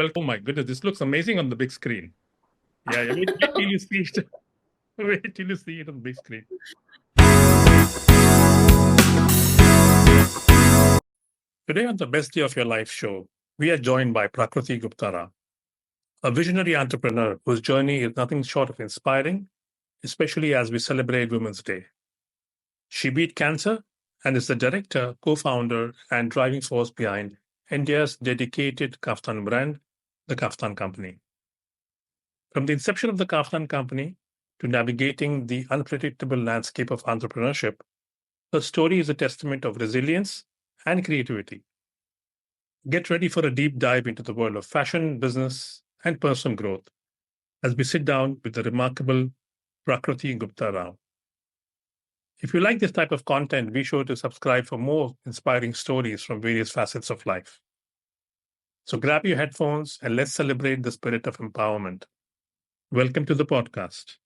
Well, oh my goodness, this looks amazing on the big screen. Yeah, wait till you see it. Wait till you see it on the big screen. Today on the Best Day of Your Life show, we are joined by Prakruti Gupta Rao, a visionary entrepreneur whose journey is nothing short of inspiring, especially as we celebrate Women's Day. She beat cancer and is the director, co-founder, and driving force behind India's dedicated Kaftan brand, the Kaftan Company. From the inception of the Kaftan Company to navigating the unpredictable landscape of entrepreneurship, her story is a testament of resilience and creativity. Get ready for a deep dive into the world of fashion, business, and personal growth as we sit down with the remarkable Prakruti Gupta Rao. If you like this type of content, be sure to subscribe for more inspiring stories from various facets of life. So grab your headphones and let's celebrate the spirit of empowerment. Welcome to the podcast.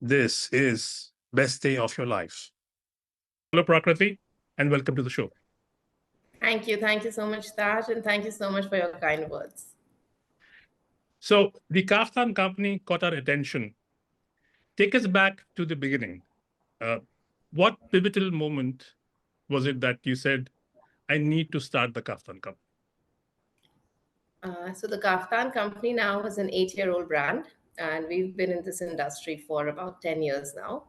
This is Best Day of Your Life. Hello, Prakriti, and welcome to the show. Thank you. Thank you so much, Taj, and thank you so much for your kind words. So the Kaftan Company caught our attention. Take us back to the beginning. Uh, what pivotal moment was it that you said, I need to start the Kaftan Company? So the Kaftan company now is an 8-year-old brand, and we've been in this industry for about 10 years now.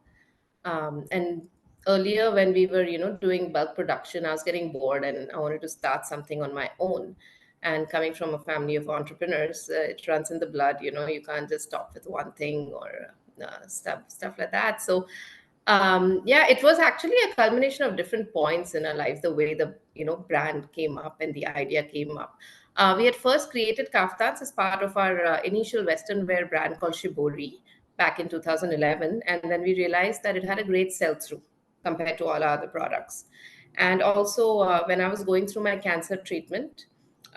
And earlier, when we were, doing bulk production, I was getting bored and I wanted to start something on my own. And coming from a family of entrepreneurs, it runs in the blood. You can't just stop with one thing or stuff like that. So yeah, it was actually a culmination of different points in our lives, the way the brand came up and the idea came up. We had first created kaftans as part of our initial western wear brand called Shibori back in 2011, and then we realized that it had a great sell through compared to all our other products. And also, when I was going through my cancer treatment,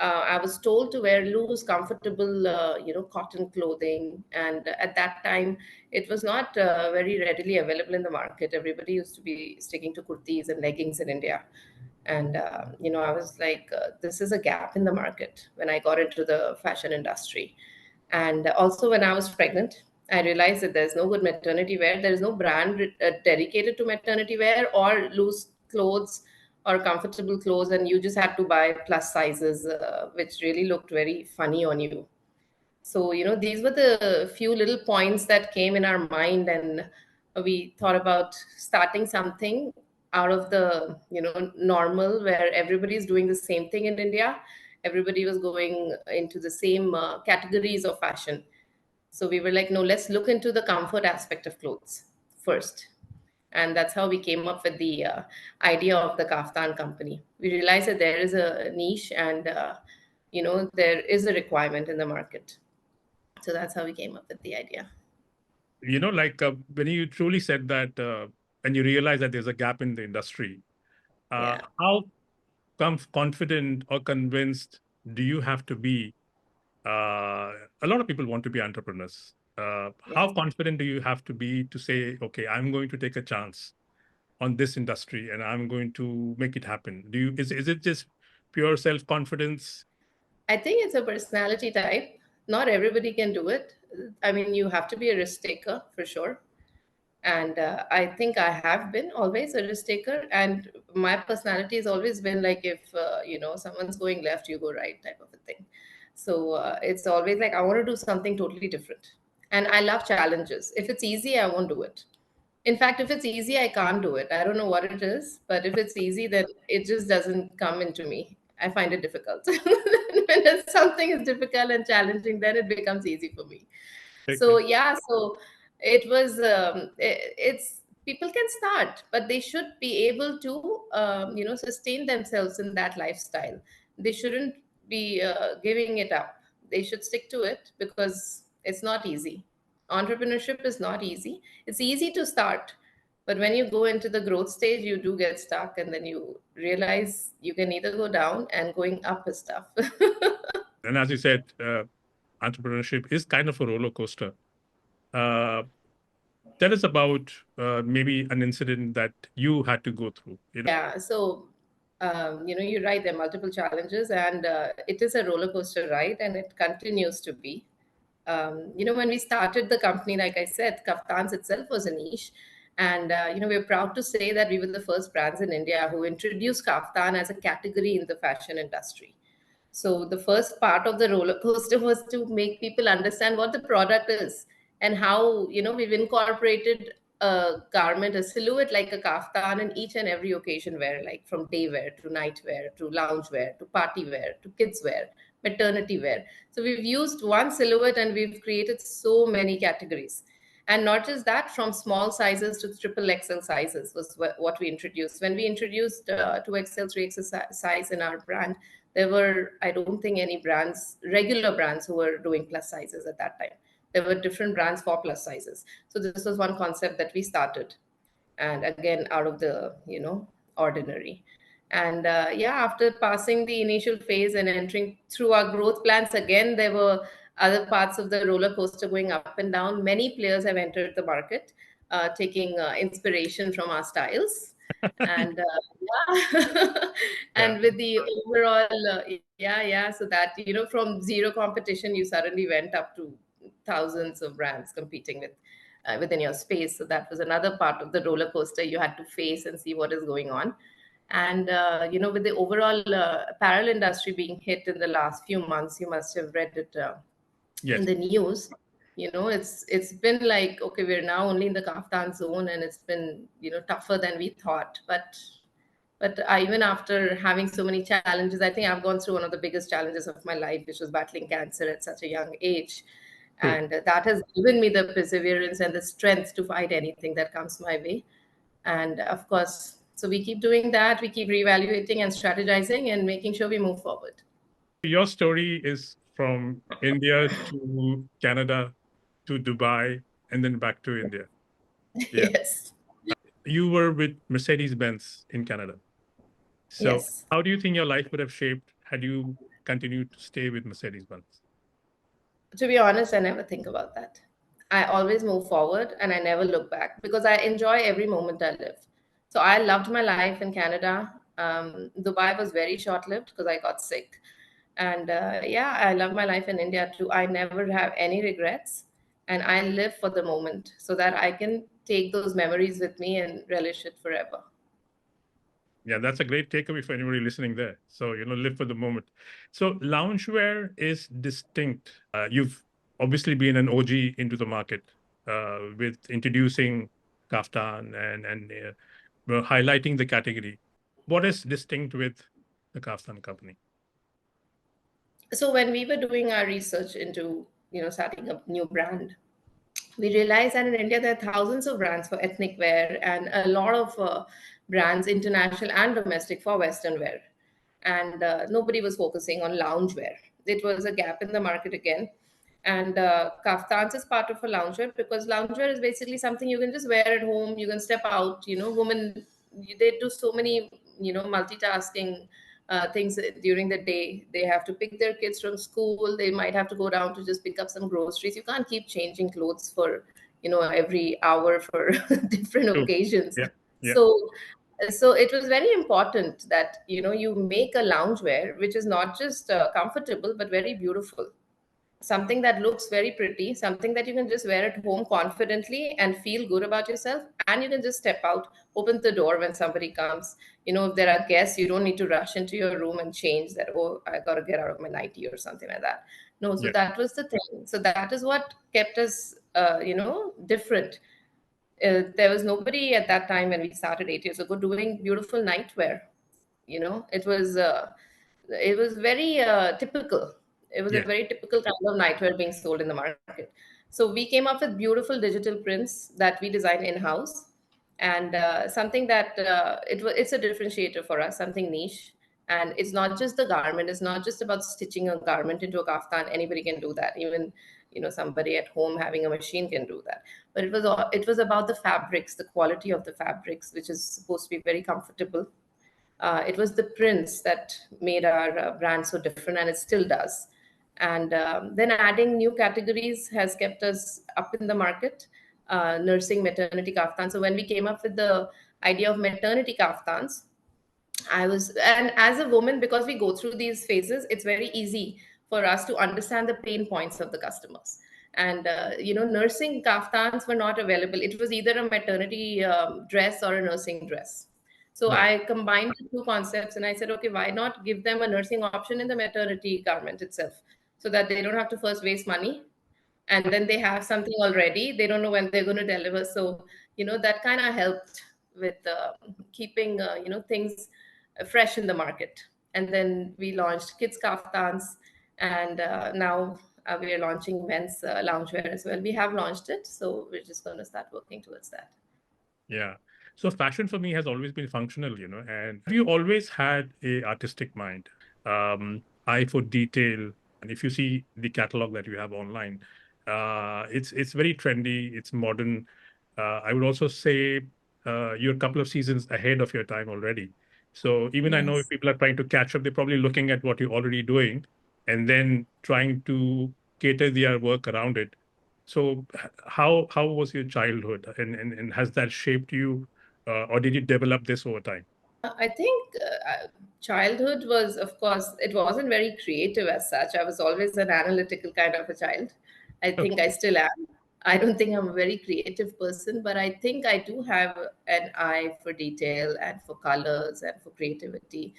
I was told to wear loose, comfortable, cotton clothing. And at that time, it was not very readily available in the market. Everybody used to be sticking to kurtis and leggings in India. And, I was like, this is a gap in the market when I got into the fashion industry. And also, when I was pregnant, I realized that there's no good maternity wear. There is no brand dedicated to maternity wear or loose clothes or comfortable clothes, and you just had to buy plus sizes, which really looked very funny on you. So, these were the few little points that came in our mind, and we thought about starting something out of the, normal, where everybody's doing the same thing in India. Everybody was going into the same categories of fashion. So we were like, no, let's look into the comfort aspect of clothes first. And that's how we came up with the idea of the Kaftan company. We realized that there is a niche and, there is a requirement in the market. So that's how we came up with the idea. When you truly said that and you realize that there's a gap in the industry, Yeah. how confident or convinced do you have to be? A lot of people want to be entrepreneurs. Yeah. How confident do you have to be to say, okay, I'm going to take a chance on this industry and I'm going to make it happen? Is it just pure self-confidence? I think it's a personality type. Not everybody can do it. I mean, you have to be a risk taker for sure. And I think I have been always a risk taker. And my personality has always been like, if, someone's going left, you go right type of a thing. So it's always like, I want to do something totally different. And I love challenges. If it's easy, I won't do it. In fact, if it's easy, I can't do it. I don't know what it is, but if it's easy, then it just doesn't come into me. I find it difficult. When something is difficult and challenging, then it becomes easy for me. So Okay. yeah, so it was. It's people can start, but they should be able to, sustain themselves in that lifestyle. They shouldn't be giving it up. They should stick to it because it's not easy. Entrepreneurship is not easy. It's easy to start, but when you go into the growth stage, you do get stuck, and then you realize you can either go down and going up is tough. And as you said, entrepreneurship is kind of a roller coaster. Uh, Tell us about maybe an incident that you had to go through. Yeah. So You're right, there are multiple challenges, and it is a roller coaster ride, and it continues to be. When we started the company, like I said, Kaftans itself was a niche. And, we're proud to say that we were the first brands in India who introduced Kaftan as a category in the fashion industry. So the first part of the roller coaster was to make people understand what the product is and how, we've incorporated a garment, a silhouette like a kaftan in each and every occasion wear, like from day wear to night wear to lounge wear to party wear to kids wear, maternity wear. So we've used one silhouette and we've created so many categories. And not just that, from small sizes to triple XL sizes was what we introduced. When we introduced 2XL, 3XL size in our brand, there were, I don't think, any brands, regular brands, who were doing plus sizes at that time. There were different brands for plus sizes. So this was one concept that we started, and again, out of the ordinary. And after passing the initial phase and entering through our growth plans, again there were other parts of the roller coaster going up and down. Many players have entered the market, taking inspiration from our styles. And yeah, Yeah. and with the overall so that, from zero competition you suddenly went up to thousands of brands competing within your space. So that was another part of the roller coaster you had to face and see what is going on. And with the overall apparel industry being hit in the last few months, you must have read it in Yes. the news. It's been like, okay, we're now only in the kaftan zone, and it's been tougher than we thought. But even after having so many challenges, I think I've gone through one of the biggest challenges of my life, which was battling cancer at such a young age. True. And that has given me the perseverance and the strength to fight anything that comes my way. And of course, so we keep doing that. We keep reevaluating and strategizing and making sure we move forward. Your story is from India to Canada to Dubai and then back to India. Yeah. Yes. You were with Mercedes-Benz in Canada. So Yes. how do you think your life would have shaped had you continued to stay with Mercedes-Benz? To be honest, I never think about that. I always move forward and I never look back because I enjoy every moment I live. So I loved my life in Canada. Dubai was very short lived because I got sick. And I love my life in India too. I never have any regrets, and I live for the moment so that I can take those memories with me and relish it forever. Yeah, that's a great takeaway for anybody listening there. So, live for the moment. So, loungewear is distinct. You've obviously been an OG into the market with introducing kaftan and highlighting the category. What is distinct with the Kaftan company? So when we were doing our research into starting a new brand, we realized that in India there are thousands of brands for ethnic wear and a lot of brands, international and domestic, for Western wear. And nobody was focusing on loungewear. It was a gap in the market again. And kaftans is part of a loungewear because loungewear is basically something you can just wear at home. You can step out. Women, they do so many multitasking things during the day. They have to pick their kids from school. They might have to go down to just pick up some groceries. You can't keep changing clothes for every hour for different True. occasions. Yeah. Yeah. So it was very important that you make a loungewear which is not just comfortable but very beautiful, something that looks very pretty, something that you can just wear at home confidently and feel good about yourself. And you can just step out, open the door when somebody comes. If there are guests, you don't need to rush into your room and change that, oh, I got to get out of my nightie or something like that. No, so Yeah. that was the thing. So that is what kept us, different. There was nobody at that time when we started 8 years ago doing beautiful nightwear. It was very typical. It was a Yeah. very typical kind of nightwear being sold in the market. So we came up with beautiful digital prints that we designed in house, and something that it's a differentiator for us, something niche. And it's not just the garment. It's not just about stitching a garment into a kaftan. Anybody can do that. Even somebody at home having a machine can do that. But it was about the fabrics, the quality of the fabrics, which is supposed to be very comfortable. It was the prints that made our brand so different, and it still does. And then adding new categories has kept us up in the market. Nursing, maternity kaftans. So when we came up with the idea of maternity kaftans, And as a woman, because we go through these phases, it's very easy for us to understand the pain points of the customers. And nursing kaftans were not available. It was either a maternity dress or a nursing dress. So Right. I combined the two concepts, and I said, okay, why not give them a nursing option in the maternity garment itself, so that they don't have to first waste money, and then they have something already. They don't know when they're going to deliver. So that kind of helped with keeping things fresh in the market. And then we launched kids kaftans, and now we are launching men's loungewear as well. We have launched it, so we're just going to start working towards that. Yeah. So fashion for me has always been functional, and have you always had a artistic mind, eye for detail? And if you see the catalog that you have online, it's very trendy, it's modern. I would also say you're a couple of seasons ahead of your time already. So even I know if Yes. people are trying to catch up, they're probably looking at what you're already doing and then trying to cater their work around it. So how was your childhood, and has that shaped you, or did you develop this over time? I think childhood was, of course, it wasn't very creative as such. I was always an analytical kind of a child. I think Okay. I still am. I don't think I'm a very creative person, but I think I do have an eye for detail and for colors and for creativity.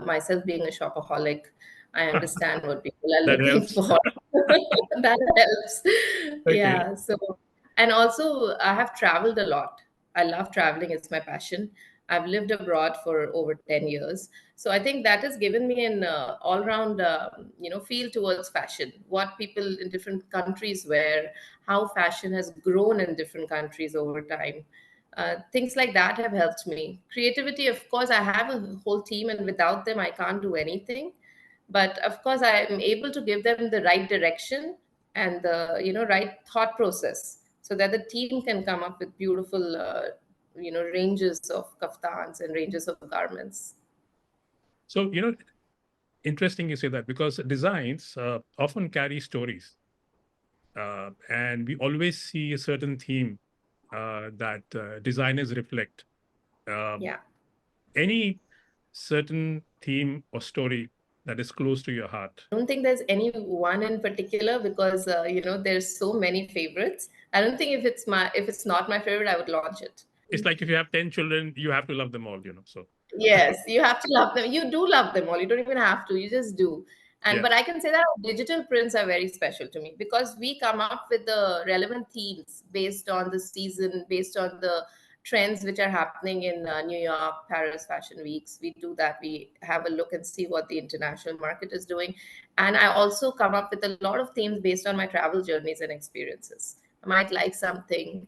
Myself being a shopaholic, I understand what people are That looking helps. for. That helps. Okay. Yeah. So, and also, I have traveled a lot. I love traveling, it's my passion. I've lived abroad for over 10 years. So I think that has given me an all-round, feel towards fashion, what people in different countries wear, how fashion has grown in different countries over time. Things like that have helped me. Creativity, of course, I have a whole team, and without them, I can't do anything. But of course, I am able to give them the right direction and the right thought process, so that the team can come up with beautiful ranges of kaftans and ranges of garments. So, interesting you say that, because designs often carry stories, and we always see a certain theme that designers reflect. Um, Yeah. any certain theme or story that is close to your heart? I don't think there's any one in particular, because there's so many favorites. I don't think if it's not my favorite, I would launch it. It's like if you have 10 children, you have to love them all, So, Yes, you have to love them. You do love them all. You don't even have to. You just do. And yeah. but I can say that digital prints are very special to me, because we come up with the relevant themes based on the season, based on the trends which are happening in New York, Paris Fashion Weeks. We do that. We have a look and see what the international market is doing. And I also come up with a lot of themes based on my travel journeys and experiences. I might like something,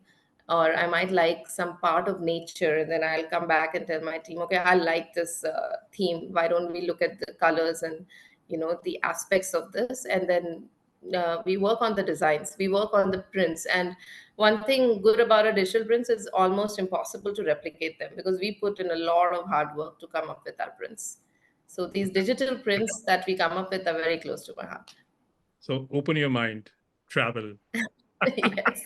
or I might like some part of nature, and then I'll come back and tell my team, okay, I like this theme. Why don't we look at the colors and the aspects of this, and then we work on the designs, we work on the prints. And one thing good about our digital prints is almost impossible to replicate them, because we put in a lot of hard work to come up with our prints. So these digital prints that we come up with are very close to my heart. So open your mind, travel. Yes.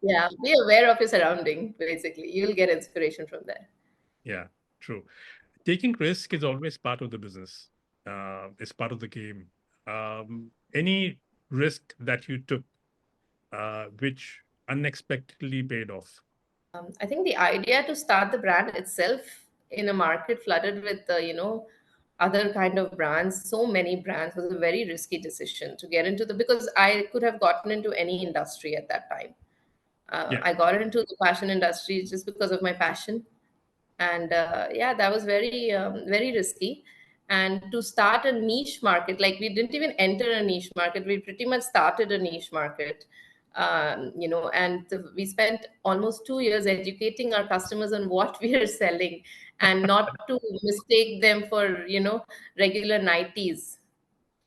Yeah, be aware of your surrounding. Basically, you'll get inspiration from there. Yeah, true. Taking risk is always part of the business. It's part of the game. Any risk that you took, which unexpectedly paid off? I think the idea to start the brand itself in a market flooded with other kind of brands, so many brands, was a very risky decision to get into the, because I could have gotten into any industry at that time. Yeah. I got into the fashion industry just because of my passion. And yeah, that was very risky. And to start a niche market, like, we didn't even enter a niche market, we pretty much started a niche market. And we spent almost 2 years educating our customers on what we are selling, and not to mistake them for regular nighties.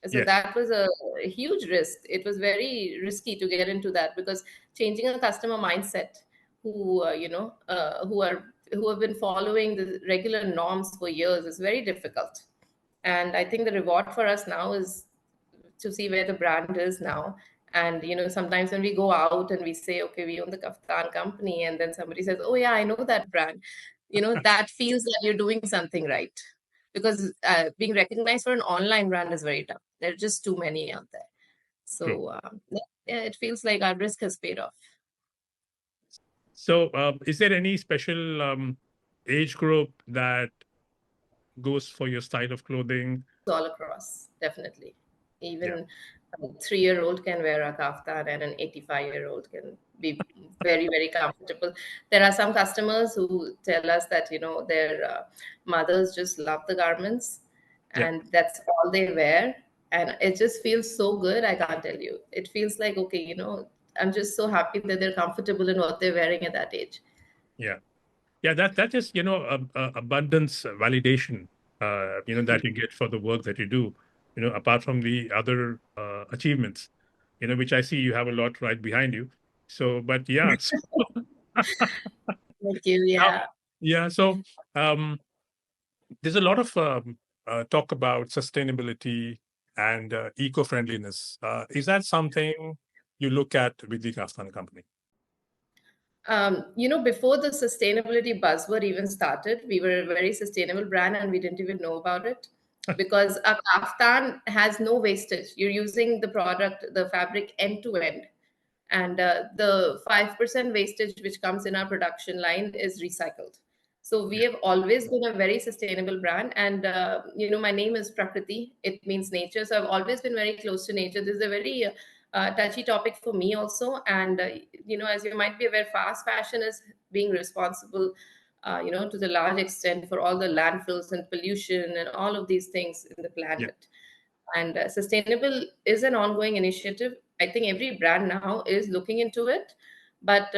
So Yes. that was a huge risk. It was very risky to get into that, because changing a customer mindset, who have been following the regular norms for years, is very difficult. And I think the reward for us now is to see where the brand is now. And sometimes when we go out and we say, okay, we own the Kaftan company, and then somebody says, oh yeah, I know that brand. that feels that you're doing something right. Because being recognized for an online brand is very tough. There are just too many out there. True. So yeah, it feels like our risk has paid off. So, is there any special age group that goes for your style of clothing? All across, definitely. Yeah, Even a 3-year-old can wear a kaftan, and an 85-year-old can be very, very comfortable. There are some customers who tell us that, their mothers just love the garments yeah, and that's all they wear. And it just feels so good. I can't tell you. It feels like, okay, I'm just so happy that they're comfortable in what they're wearing at that age. yeah, yeah. That is, abundance validation. That you get for the work that you do. Apart from the other achievements, which I see you have a lot right behind you. So, but yeah, Thank you. now, Yeah. yeah. So, um, there's a lot of talk about sustainability and eco-friendliness. Is that something you look at with the Kaftan company? Before the sustainability buzzword even started, we were a very sustainable brand and we didn't even know about it because a kaftan has no wastage. You're using the product, the fabric end to end. And the 5% wastage which comes in our production line is recycled. So we Yeah, have always been a very sustainable brand. And, my name is Prakriti. It means nature. So I've always been very close to nature. This is a very touchy topic for me also. And, as you might be aware, fast fashion is being responsible, to the large extent for all the landfills and pollution and all of these things in the yeah, planet. And sustainable is an ongoing initiative. I think every brand now is looking into it, but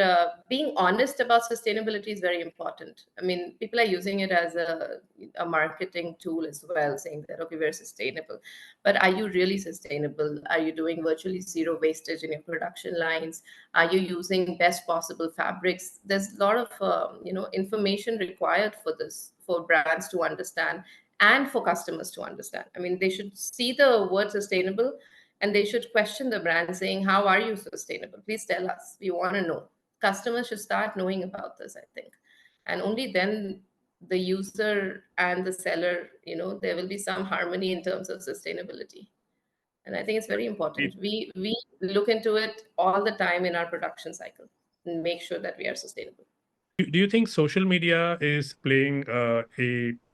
being honest about sustainability is very important. I mean, people are using it as a marketing tool as well, saying that, okay, we're sustainable, but are you really sustainable? Are you doing virtually zero wastage in your production lines? Are you using best possible fabrics? There's a lot of information required for this, for brands to understand and for customers to understand. I mean, they should see the word sustainable and they should question the brand saying, how are you sustainable? Please tell us. We want to know. Customers should start knowing about this, I think. And only then the user and the seller, there will be some harmony in terms of sustainability. And I think it's very important. We look into it all the time in our production cycle and make sure that we are sustainable. Do you think social media is playing a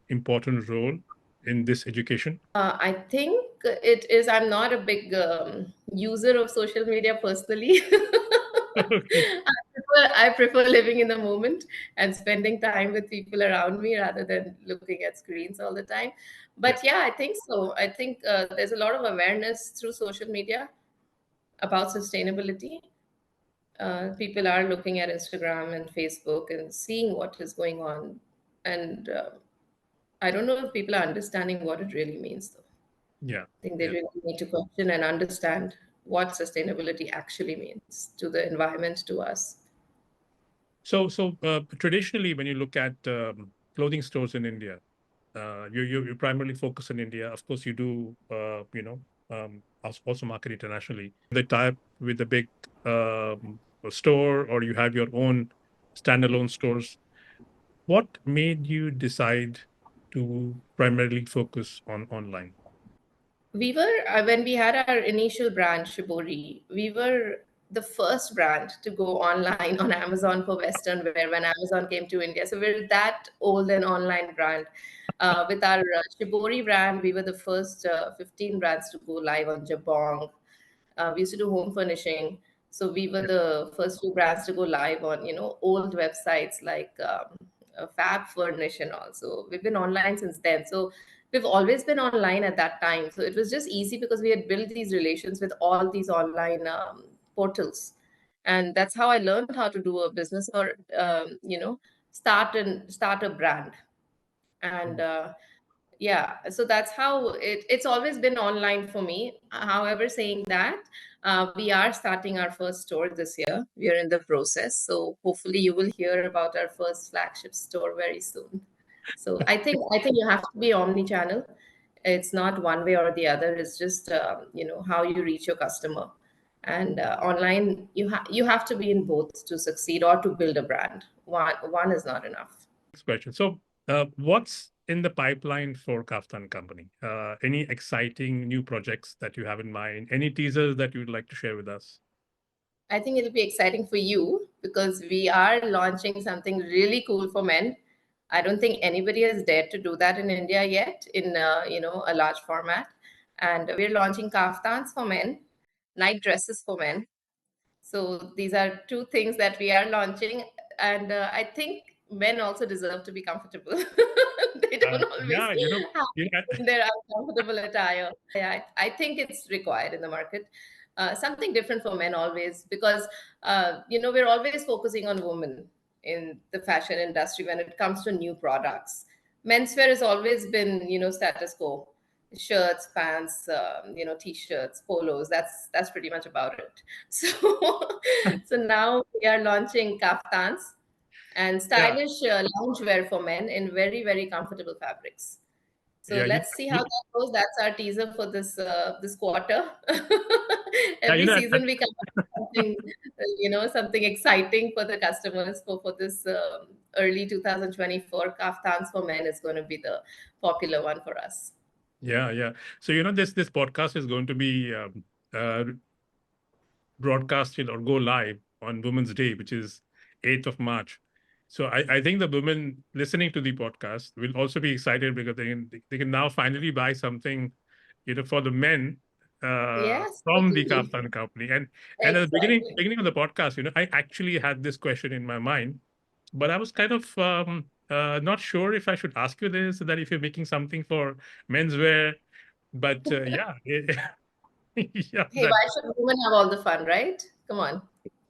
important role in this education? I think it is. I'm not a big user of social media personally. Okay. I prefer living in the moment and spending time with people around me rather than looking at screens all the time. Yeah, But yeah, I think so. I think there's a lot of awareness through social media about sustainability. People are looking at Instagram and Facebook and seeing what is going on. And I don't know if people are understanding what it really means, though. yeah, I think they yeah. really need to question and understand what sustainability actually means to the environment, to us. So traditionally, when you look at clothing stores in India, you primarily focus in India. Of course, you do also market internationally. They tie up with the big store, or you have your own standalone stores. What made you decide to primarily focus on online? We were, when we had our initial brand, Shibori, we were the first brand to go online on Amazon for Western wear when Amazon came to India. So we're that old and online brand. With our Shibori brand, we were the first 15 brands to go live on Jabong. We used to do home furnishing. So we were Yeah, the first few brands to go live on, old websites like Fab Furnish and all. So we've been online since then. So we've always been online at that time. So it was just easy because we had built these relations with all these online portals. And that's how I learned how to do a business or, start a brand. And yeah, so that's how it's always been online for me. However, saying that, we are starting our first store this year. We are in the process, so hopefully you will hear about our first flagship store very soon. So I think you have to be omni-channel. It's not one way or the other. It's just how you reach your customer. And online, you have to be in both to succeed or to build a brand. One is not enough. question. So, what's in the pipeline for Kaftan Company? Any exciting new projects that you have in mind? Any teasers that you'd like to share with us? I think it'll be exciting for you because we are launching something really cool for men. I don't think anybody has dared to do that in India yet in a large format. And we're launching kaftans for men, night dresses for men. So these are two things that we are launching, and I think men also deserve to be comfortable. They don't always Yeah, have you know, in their uncomfortable attire. Yeah, I think it's required in the market. Something different for men always, because we're always focusing on women in the fashion industry when it comes to new products. Menswear has always been, status quo, shirts, pants, t-shirts, polos. That's pretty much about it. So, so now we are launching kaftans and yeah, stylish loungewear for men in very, very comfortable fabrics. So yeah, let's see how that goes. That's our teaser for this quarter. yeah, Every season we come up with something, something exciting for the customers for this early 2024. Kaftans for men is going to be the popular one for us. yeah, yeah. So, this podcast is going to be broadcasted or go live on Women's Day, which is 8th of March. So I think the women listening to the podcast will also be excited because they can now finally buy something, for the men Yes, from the totally. Kaftan Company. And at the beginning Exactly. beginning of the podcast, I actually had this question in my mind, but I was kind of not sure if I should ask you this, that if you're making something for menswear, but yeah, yeah, Hey, why should women have all the fun, right? Come on.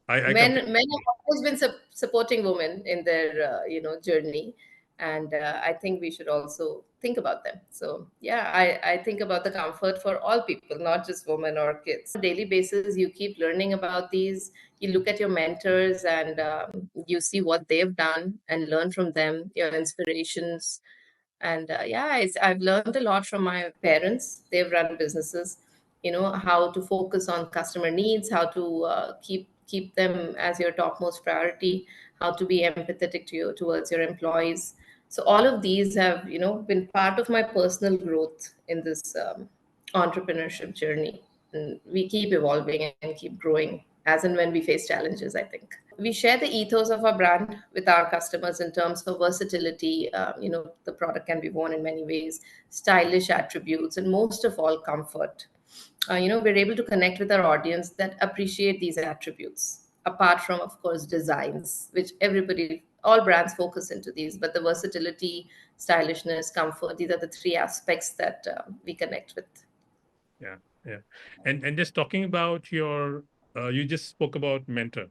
I Men completely have always been supporting women in their journey, and I think we should also think about them. So yeah, I think about the comfort for all people, not just women or kids. On a daily basis, you keep learning about these. You look at your mentors and you see what they've done and learn from them, your inspirations. And yeah, I've learned a lot from my parents. They've run businesses, how to focus on customer needs, how to keep them as your topmost priority, how to be empathetic towards your employees. So all of these have, been part of my personal growth in this entrepreneurship journey. And we keep evolving and keep growing as and when we face challenges, I think. We share the ethos of our brand with our customers in terms of versatility. The product can be worn in many ways, stylish attributes, and most of all, comfort. We're able to connect with our audience that appreciate these attributes, apart from, of course, designs, which all brands focus into these, but the versatility, stylishness, comfort, these are the three aspects that we connect with. Yeah, yeah. And just talking about you just spoke about mentor.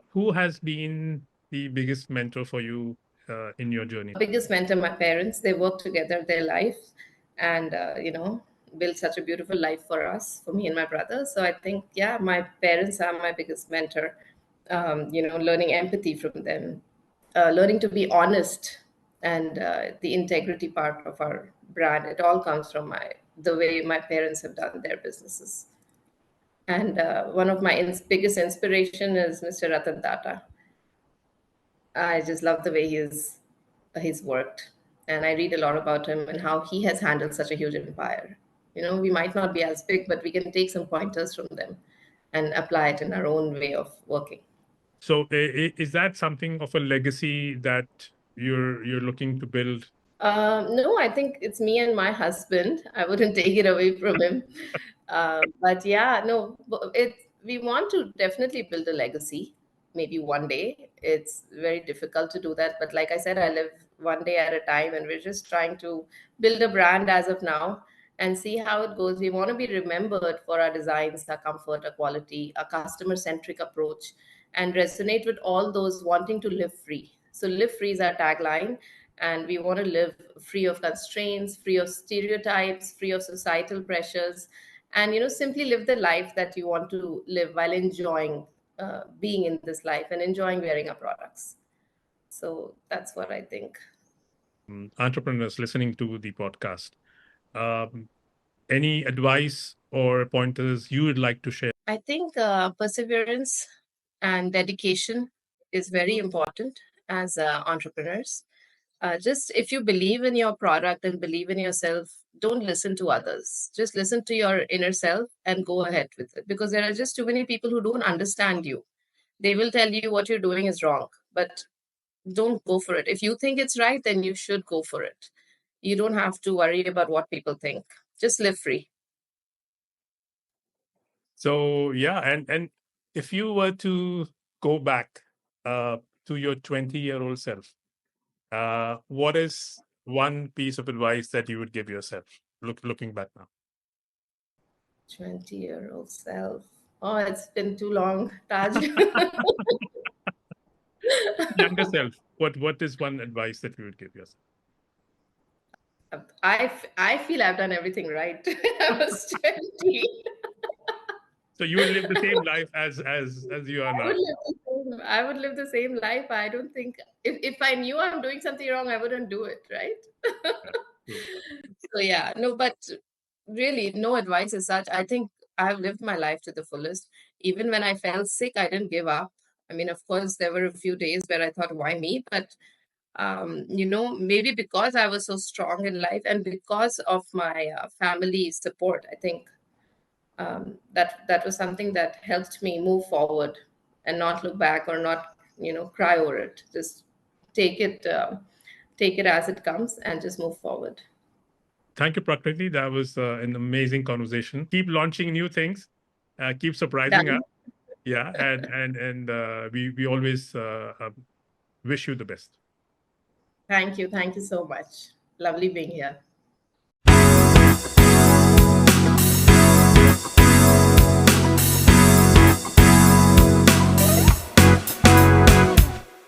Who has been the biggest mentor for you in your journey? Biggest mentor, my parents. They worked together their life and built such a beautiful life for us, for me and my brother. So I think, yeah, my parents are my biggest mentor. Learning empathy from them, learning to be honest, and the integrity part of our brand, it all comes from the way my parents have done their businesses. And one of my biggest inspiration is Mr. Ratan Tata. I just love the way he's worked, and I read a lot about him and how he has handled such a huge empire. We might not be as big, but we can take some pointers from them and apply it in our own way of working. So is that something of a legacy that you're looking to build? No, I think it's me and my husband. I wouldn't take it away from him. But yeah, no, we want to definitely build a legacy. Maybe one day. It's very difficult to do that. But like I said, I live one day at a time, and we're just trying to build a brand as of now and see how it goes. We want to be remembered for our designs, our comfort, our quality, our customer centric approach, and resonate with all those wanting to live free. So, live free is our tagline, and we want to live free of constraints, free of stereotypes, free of societal pressures, and simply live the life that you want to live while enjoying being in this life and enjoying wearing our products. So that's what I think. Entrepreneurs listening to the podcast, um, any advice or pointers you would like to share? I think perseverance and dedication is very important. as entrepreneurs. Just if you believe in your product and believe in yourself, don't listen to others. Just listen to your inner self and go ahead with it, because there are just too many people who don't understand you. They will tell you what you're doing is wrong, but don't go for it. If you think it's right, then you should go for it. You don't have to worry about what people think. Just live free. So yeah, and if you were to go back to your 20-year-old self, what is one piece of advice that you would give yourself looking back now? 20-year-old self. Oh, it's been too long, Taj. Younger self, what is one advice that you would give yourself? I feel I've done everything right. I was 20. So you would live the same life as you are now. I would live the same life. I don't think if I knew I'm doing something wrong, I wouldn't do it, right? Yeah, true. So yeah, no, but really no advice as such. I think I've lived my life to the fullest. Even when I felt sick, I didn't give up. I mean, of course, there were a few days where I thought, why me? But maybe because I was so strong in life and because of my family support, I think that was something that helped me move forward and not look back or not cry over it. Just take it as it comes and just move forward. Thank you, Prakriti. That was an amazing conversation. Keep launching new things. Keep surprising us. Done. Yeah, and we always wish you the best. Thank you so much. Lovely being here.